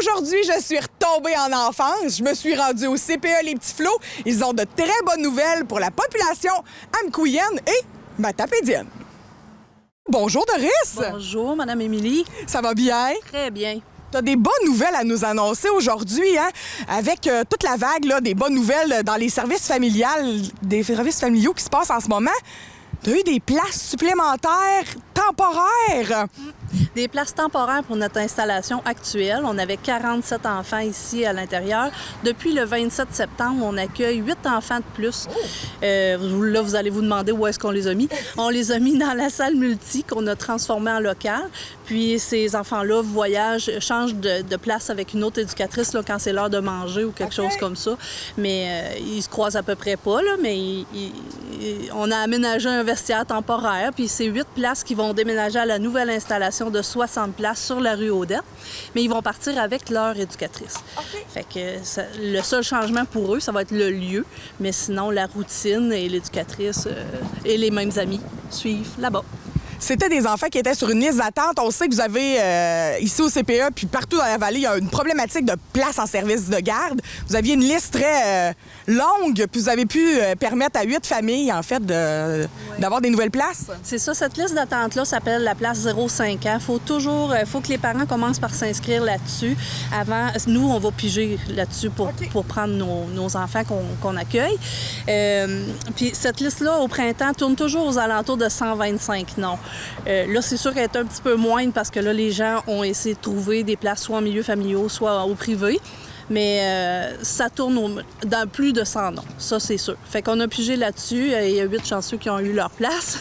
Aujourd'hui, je suis retombée en enfance. Je me suis rendue au CPE Les Petits Flots. Ils ont de très bonnes nouvelles pour la population amkouyenne et matapédienne. Bonjour, Doris! Bonjour, Madame Émilie. Ça va bien? Très bien. Tu as des bonnes nouvelles à nous annoncer aujourd'hui, hein? Avec toute la vague là, des bonnes nouvelles dans les services familiales, des services familiaux qui se passent en ce moment. Tu as eu des places supplémentaires temporaires. Des places temporaires pour notre installation actuelle. On avait 47 enfants ici à l'intérieur. Depuis le 27 septembre, on accueille 8 enfants de plus. Là, vous allez vous demander où est-ce qu'on les a mis. On les a mis dans la salle multi qu'on a transformée en local. Puis ces enfants-là voyagent, changent de place avec une autre éducatrice là, quand c'est l'heure de manger ou quelque chose comme ça. Mais ils se croisent à peu près pas, là, mais on a aménagé un vestiaire temporaire. Puis c'est 8 places qui vont déménager à la nouvelle installation de 60 places sur la rue Odette. Mais ils vont partir avec leur éducatrice. Fait que le seul changement pour eux, ça va être le lieu. Mais sinon, la routine et l'éducatrice et les mêmes amis suivent là-bas. C'était des enfants qui étaient sur une liste d'attente. On sait que vous avez, ici au CPE, puis partout dans la vallée, il y a une problématique de place en service de garde. Vous aviez une liste très longue, puis vous avez pu permettre à 8 familles, en fait, d'avoir des nouvelles places. C'est ça, cette liste d'attente-là s'appelle la place 0-5 ans. Faut que les parents commencent par s'inscrire là-dessus. Avant, nous, on va piger là-dessus pour prendre nos enfants qu'on accueille. Puis cette liste-là, au printemps, tourne toujours aux alentours de 125 noms. Là, c'est sûr qu'elle est un petit peu moindre parce que là, les gens ont essayé de trouver des places soit en milieu familial, soit au privé. Mais ça tourne dans plus de 100 noms, ça c'est sûr. Fait qu'on a pigé là-dessus, il y a 8 chanceux qui ont eu leur place.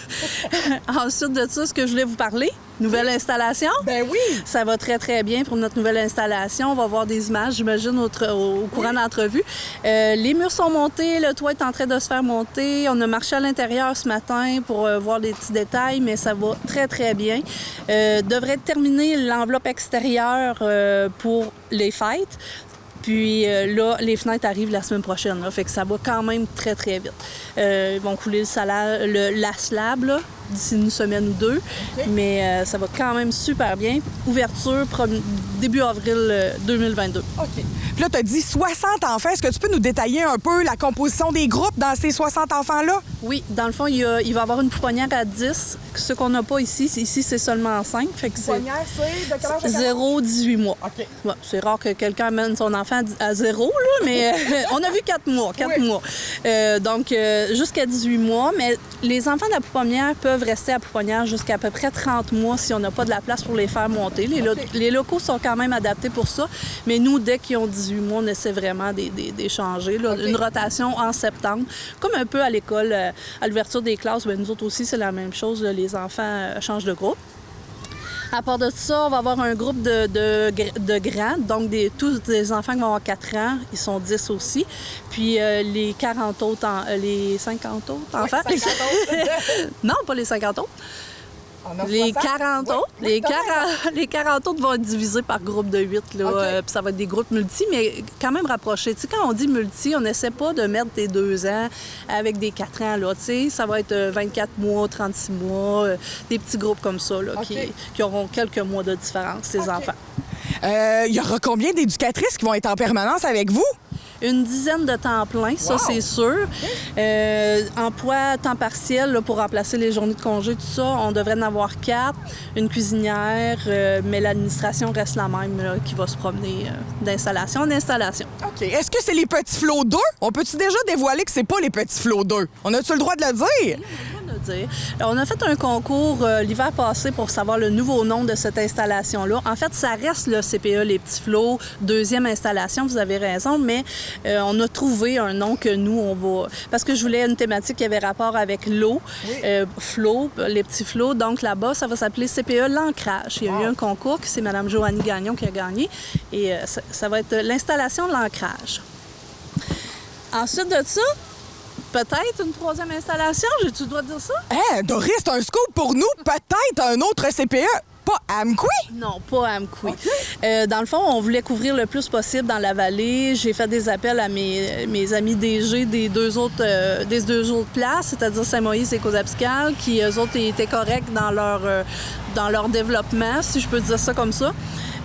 Ensuite de ça, ce que je voulais vous parler, nouvelle installation. Ben oui! Ça va très, très bien pour notre nouvelle installation. On va voir des images, j'imagine, au courant d'entrevue. Les murs sont montés, le toit est en train de se faire monter. On a marché à l'intérieur ce matin pour voir des petits détails, mais ça va très, très bien. Devrait terminer l'enveloppe extérieure pour les fêtes. Puis là, les fenêtres arrivent la semaine prochaine, là, fait que ça va quand même très, très vite. Ils vont couler la slab là, d'ici une semaine ou deux, mais ça va quand même super bien. Ouverture début avril 2022. OK. Puis là, tu as dit 60 enfants. Est-ce que tu peux nous détailler un peu la composition des groupes dans ces 60 enfants-là? Oui, dans le fond, il va y avoir une pouponnière à 10. Ce qu'on n'a pas ici, c'est seulement 5. Fait que Pouponnière, c'est de quel âge? 0-18 mois. OK. Ouais, c'est rare que quelqu'un amène son enfant à 0, là, mais on a vu 4 mois. 4 mois. Donc, jusqu'à 18 mois. Mais les enfants de la pouponnière peuvent rester à pouponnière jusqu'à peu près 30 mois si on n'a pas de la place pour les faire monter. Les locaux sont quand même adaptés pour ça. Mais nous, dès qu'ils ont 18 mois, on essaie vraiment d'échanger. Une rotation en septembre. Comme un peu à l'école, à l'ouverture des classes, bien, nous autres aussi, c'est la même chose. Là, les enfants changent de groupe. À part de ça, on va avoir un groupe de grands, donc tous des enfants qui vont avoir 4 ans, ils sont 10 aussi. Puis les 40 autres, les 50 autres enfants. 50 autres. Non, pas les 50 autres. Les 40 autres. Les 40 autres vont être divisés par groupe de 8. Puis ça va être des groupes multi, mais quand même rapprochés. Tu sais, quand on dit multi, on n'essaie pas de mettre des 2 ans avec des 4 ans. Là, tu sais, ça va être 24 mois, 36 mois, des petits groupes comme ça là, qui auront quelques mois de différence, ces enfants. Il y aura combien d'éducatrices qui vont être en permanence avec vous? Une dizaine de temps plein, ça c'est sûr. Emploi à temps partiel là, pour remplacer les journées de congé, tout ça, on devrait en avoir 4. Une cuisinière, mais l'administration reste la même là, qui va se promener d'installation en installation. OK. Est-ce que c'est les Petits Flots 2? On peut-tu déjà dévoiler que c'est pas les Petits Flots 2? On a-tu le droit de le dire? On a fait un concours l'hiver passé pour savoir le nouveau nom de cette installation-là. En fait, ça reste le CPE Les Petits Flots, 2e installation, vous avez raison, mais on a trouvé un nom que nous, on va... Parce que je voulais une thématique qui avait rapport avec l'eau, flots, les petits flots. Donc là-bas, ça va s'appeler CPE L'Ancrage. Il y a eu un concours, c'est Mme Joannie Gagnon qui a gagné, et ça va être l'installation de l'ancrage. Ensuite de ça, peut-être une 3e installation, tu dois dire ça? Doris, c'est un scoop pour nous. Peut-être un autre CPE. Pas à Amkoui? Non, pas à Amkoui. Dans le fond, on voulait couvrir le plus possible dans la vallée. J'ai fait des appels à mes amis DG des deux autres places, c'est-à-dire Saint-Moïse et Causapscal, qui, eux autres, étaient corrects dans dans leur développement, si je peux dire ça comme ça.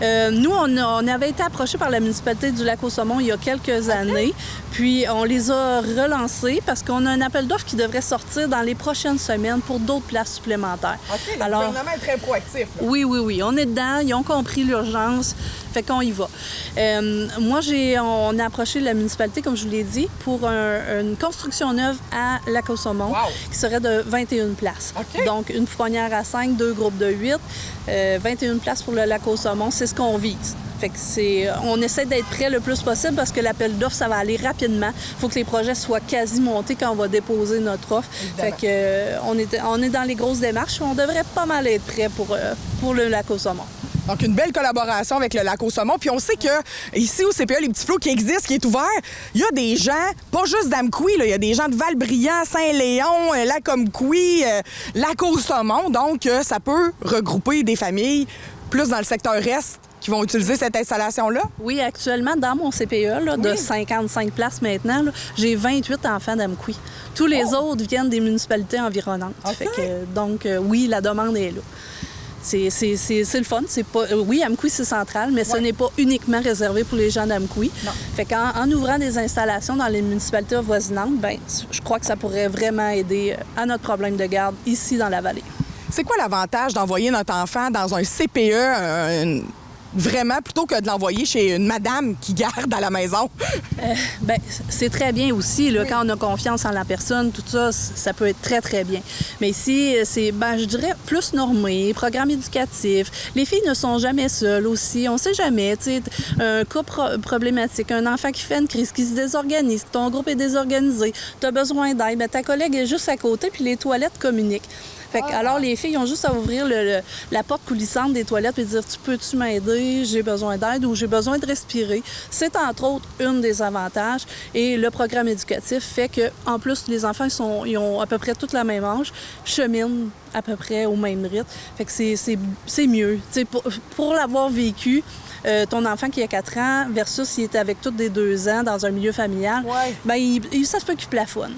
Nous, on avait été approchés par la municipalité du Lac-aux-Saumons il y a quelques années, puis on les a relancés parce qu'on a un appel d'offres qui devrait sortir dans les prochaines semaines pour d'autres places supplémentaires. OK, le gouvernement est très proactif. Là. Oui, on est dedans, ils ont compris l'urgence, fait qu'on y va. Moi, on a approché la municipalité, comme je vous l'ai dit, pour une construction neuve à Lac-aux-Saumons qui serait de 21 places. Okay. Donc, une pouponnière à 5, 2 groupes de 8, 21 places pour le Lac-aux-Saumons, c'est ce qu'on vise. Fait que on essaie d'être prêt le plus possible parce que l'appel d'offres, ça va aller rapidement. Il faut que les projets soient quasi montés quand on va déposer notre offre. Évidemment. Fait que on est dans les grosses démarches. On devrait pas mal être prêt pour le Lac-aux-Saumons. Donc, une belle collaboration avec le Lac-aux-Saumons. Puis on sait que ici au CPE, les petits flots qui existent, qui est ouvert, il y a des gens, pas juste d'Amqui, il y a des gens de Val-Brillant, Saint-Léon, Lac-Amqui, Lac-aux-Saumons. Donc, ça peut regrouper des familles plus dans le secteur Est qui vont utiliser cette installation-là? Oui, actuellement, dans mon CPE, là, de 55 places maintenant, là, j'ai 28 enfants d'Amqui. Tous les autres viennent des municipalités environnantes. Okay. Fait que, donc, oui, la demande est là. C'est le fun. Oui, Amqui, c'est central, mais ce n'est pas uniquement réservé pour les gens d'Amqui. Fait qu'en ouvrant des installations dans les municipalités avoisinantes, bien, je crois que ça pourrait vraiment aider à notre problème de garde ici dans la vallée. C'est quoi l'avantage d'envoyer notre enfant dans un CPE vraiment, plutôt que de l'envoyer chez une madame qui garde à la maison? Bien, c'est très bien aussi. Là, quand on a confiance en la personne, tout ça, ça peut être très, très bien. Mais ici, c'est, je dirais, plus normé, programme éducatif. Les filles ne sont jamais seules aussi. On ne sait jamais. Tu sais, un cas problématique, un enfant qui fait une crise, qui se désorganise, ton groupe est désorganisé, tu as besoin d'aide, ta collègue est juste à côté, puis les toilettes communiquent. Fait que, alors, les filles ont juste à ouvrir la porte coulissante des toilettes et dire « Tu peux-tu m'aider? J'ai besoin d'aide ou j'ai besoin de respirer. » C'est entre autres une des avantages. Et le programme éducatif fait que, en plus, les enfants ils ont à peu près toute la même âge, cheminent à peu près au même rythme. Fait que c'est mieux. Pour l'avoir vécu, ton enfant qui a 4 ans versus s'il était avec toutes des 2 ans dans un milieu familial, ça se peut qu'il plafonne.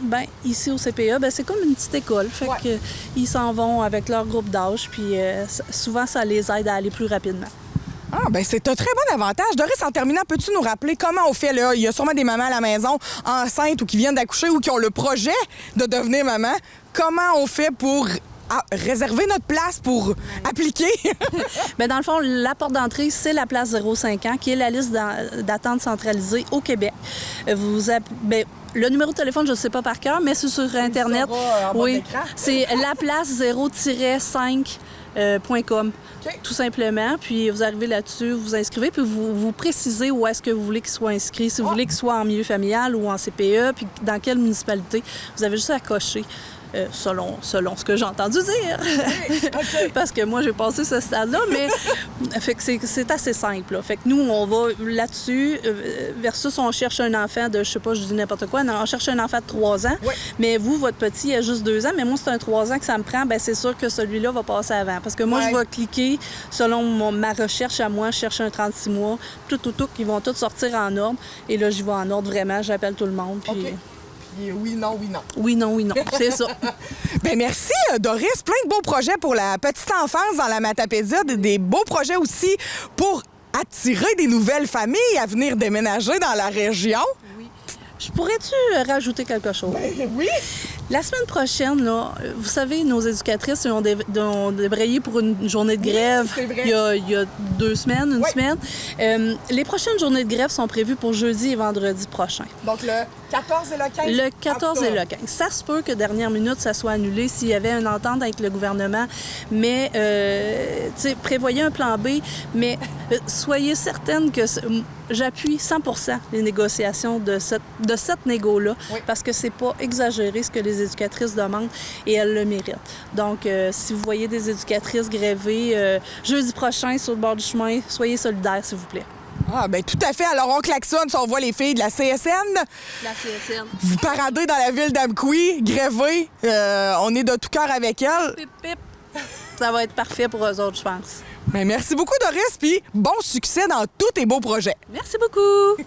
Ici au CPE, c'est comme une petite école. Fait que ils s'en vont avec leur groupe d'âge, puis souvent, ça les aide à aller plus rapidement. C'est un très bon avantage. Doris, en terminant, peux-tu nous rappeler comment on fait, là? Il y a sûrement des mamans à la maison enceintes ou qui viennent d'accoucher ou qui ont le projet de devenir maman. Comment on fait pour réserver notre place pour appliquer? Dans le fond, la porte d'entrée, c'est la place 0-5 ans, qui est la liste d'attente centralisée au Québec. Le numéro de téléphone, je ne sais pas par cœur, mais c'est sur Internet. Oui, c'est laplace0-5.com. Tout simplement. Puis vous arrivez là-dessus, vous inscrivez, puis vous précisez où est-ce que vous voulez qu'il soit inscrit. Si vous voulez qu'il soit en milieu familial ou en CPE, puis dans quelle municipalité. Vous avez juste à cocher. Selon ce que j'ai entendu dire. Okay. Parce que moi, j'ai passé ce stade-là, mais fait que c'est assez simple. Là. Fait que nous, on va là-dessus, versus on cherche un enfant de, je sais pas, je dis n'importe quoi, non, on cherche un enfant de 3 ans, mais vous, votre petit, il a juste 2 ans, mais moi, c'est un 3 ans que ça me prend, c'est sûr que celui-là va passer avant. Parce que moi, je vais cliquer, selon ma recherche à moi, je cherche un 36 mois, tout, ils vont tous sortir en ordre, et là, j'y vais en ordre vraiment, j'appelle tout le monde, puis... Okay. Oui, non. Oui, non, c'est ça. Merci, Doris. Plein de beaux projets pour la petite enfance dans la Matapédia, des beaux projets aussi pour attirer des nouvelles familles à venir déménager dans la région. Oui. Pourrais-tu rajouter quelque chose? Oui. La semaine prochaine, là, vous savez, nos éducatrices ont débrayé pour une journée de grève il y a 2 semaines, une semaine. Les prochaines journées de grève sont prévues pour jeudi et vendredi prochain. Donc le 14 et le 15? Le 14 et le 15. Ça se peut que dernière minute, ça soit annulé s'il y avait une entente avec le gouvernement. Mais, prévoyez un plan B, mais soyez certaine que j'appuie 100% les négociations de cette négo-là, parce que c'est pas exagéré ce que les éducatrices demandent et elles le méritent. Donc, si vous voyez des éducatrices gréver jeudi prochain sur le bord du chemin, soyez solidaires, s'il vous plaît. Tout à fait. Alors, on klaxonne si on voit les filles de la CSN. La CSN. Vous paradez dans la ville d'Amqui, grévez. On est de tout cœur avec elles. Pip, pip. Ça va être parfait pour eux autres, je pense. Merci beaucoup, Doris, puis bon succès dans tous tes beaux projets. Merci beaucoup.